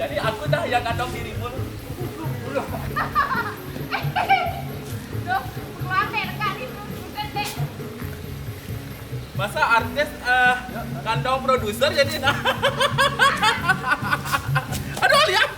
Jadi aku dah yang kandung dirimu. Duh, keluar deh, enggak nih, bukan deh. Masa artis kandung produser jadi nah. Aduh lihat.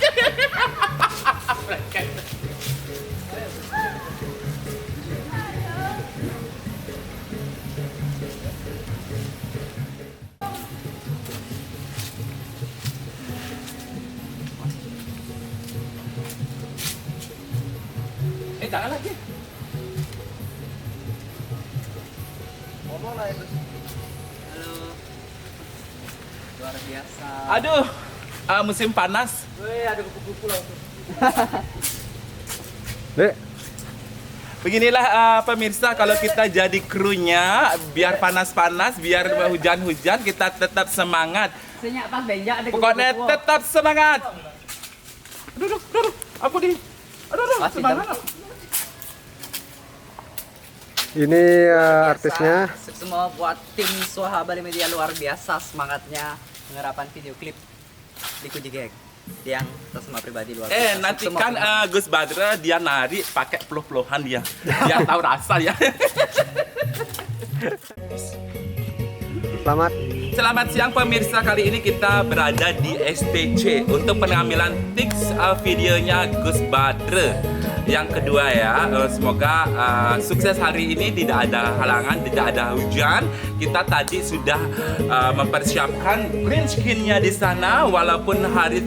Jangan lagi. Ngomong lah itu. Halo. Luar biasa. Aduh, musim panas. Wih, ada kupu-kupu langsung. Dek, Beginilah pemirsa, kalau kita jadi krunya, biar panas-panas, biar hujan-hujan, kita tetap semangat. Senyak pas benjak ada Pokoknya kupu-kupu. tetap semangat. Duduk, aku di. Aduh, Pasti semangat. ini artisnya. Semua buat tim Suha Bali Media luar biasa semangatnya penggarapan video klip di Kujigek yang semua pribadi luar biasa. Nanti Semua kan pribadi. Gus Badra dia nari pakai peluh-peluhan dia. Dia tahu rasa ya. Selamat. Selamat siang pemirsa, kali ini kita berada di STC untuk pengambilan tips videonya Gus Badra. Yang kedua ya, semoga sukses hari ini, tidak ada halangan, tidak ada hujan. Kita tadi sudah mempersiapkan green screen-nya di sana walaupun hari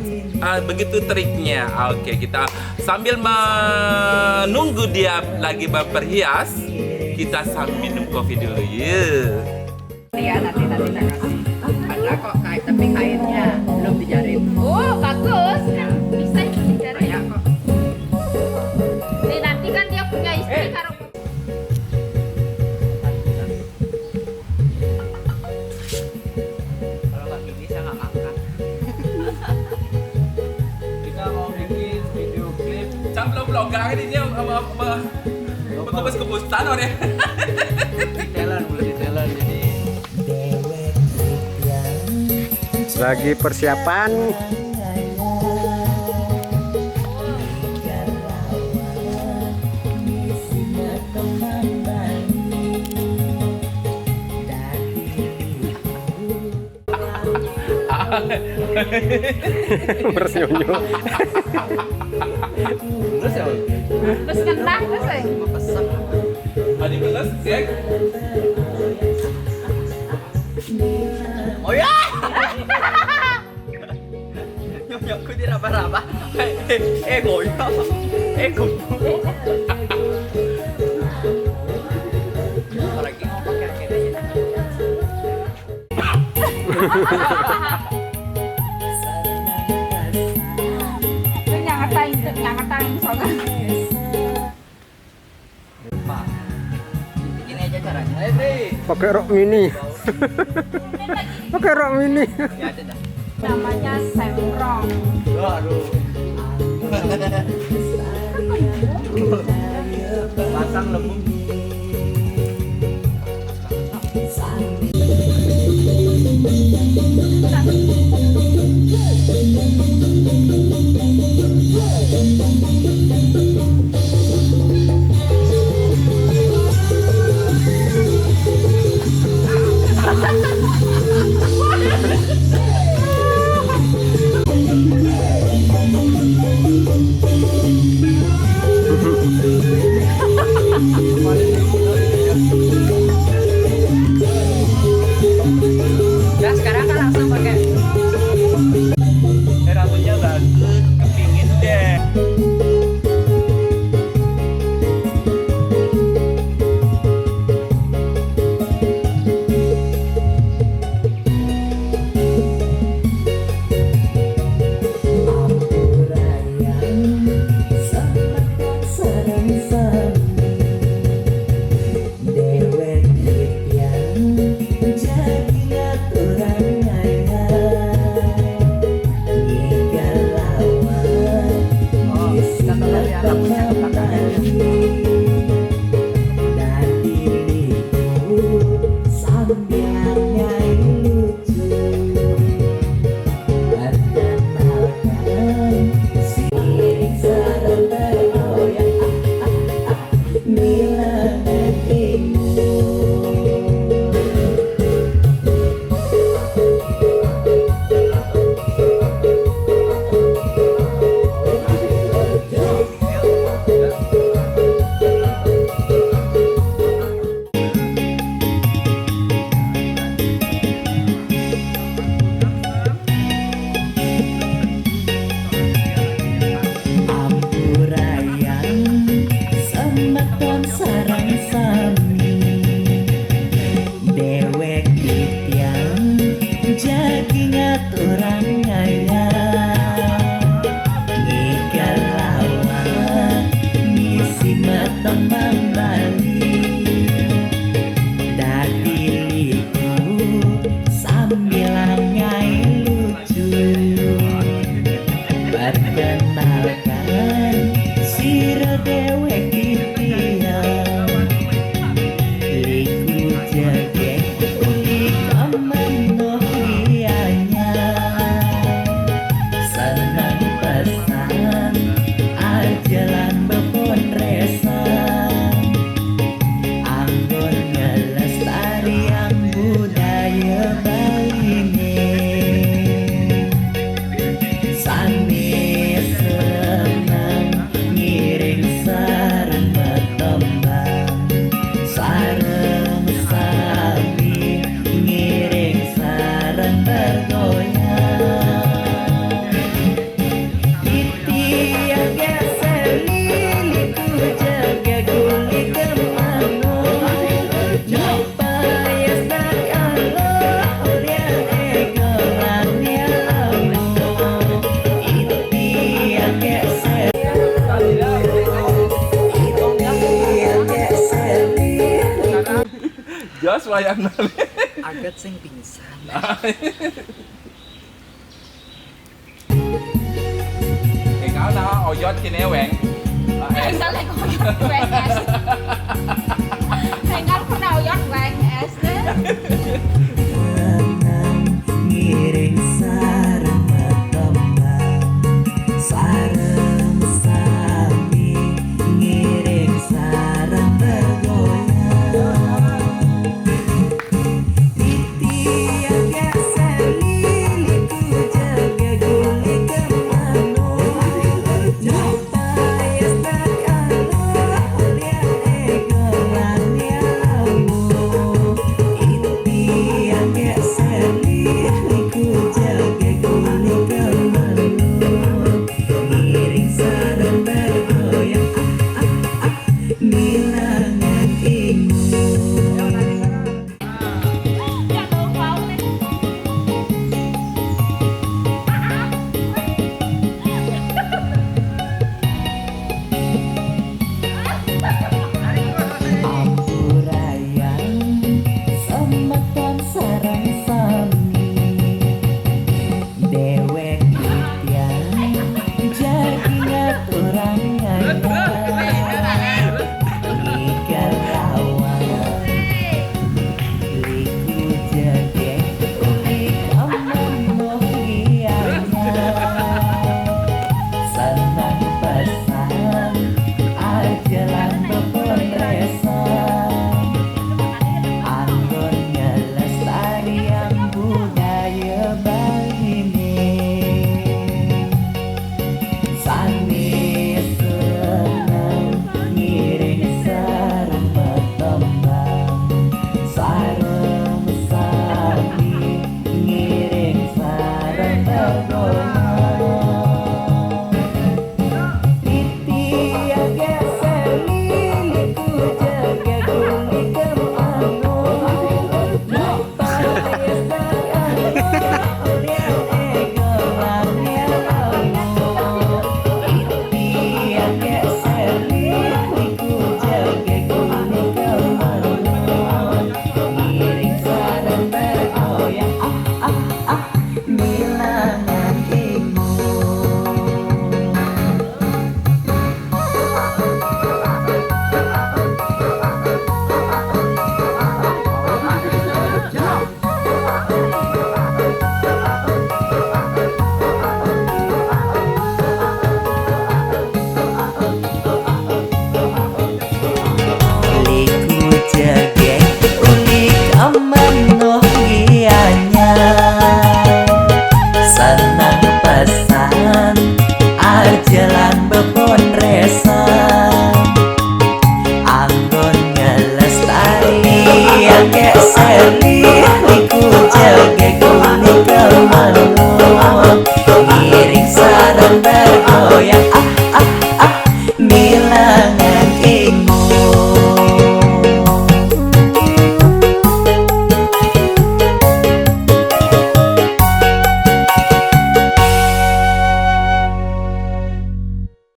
begitu teriknya. Oke, kita sambil menunggu dia lagi berperhias, kita sambil minum kopi dulu ya. Ya nanti tak kasih. Ada kok kain tapi kainnya belum dijarin. Oh, bagus. Bisa dicari. Kayak kok. Nih, nanti kan dia punya istri karo. Kalau nggak gini saya nggak makan. Kita mau bikin video klip. Campur vlogger ini kebus-kebusan orang. Detailan jadi. Lagi persiapan. Bersenyum. Terus ya. Terus kentang terus ya. Mau pesen. Tadi belas, cek. Oh ya. Nyokku di raba-raba. Goyo. Goyo. Lagi ngomong kira-kira aja. Ini yang ngatain soalnya. Pak. Gini aja caranya. Hei, Pakai rok mini. Pakai rok mini. ya ada dah. Namanya semrong. Aduh. Pasang lembu. Jos wayang nali. Agat sing pingsan. Kau na oyot kineweng. Enggak lagi koyok beres. Enggak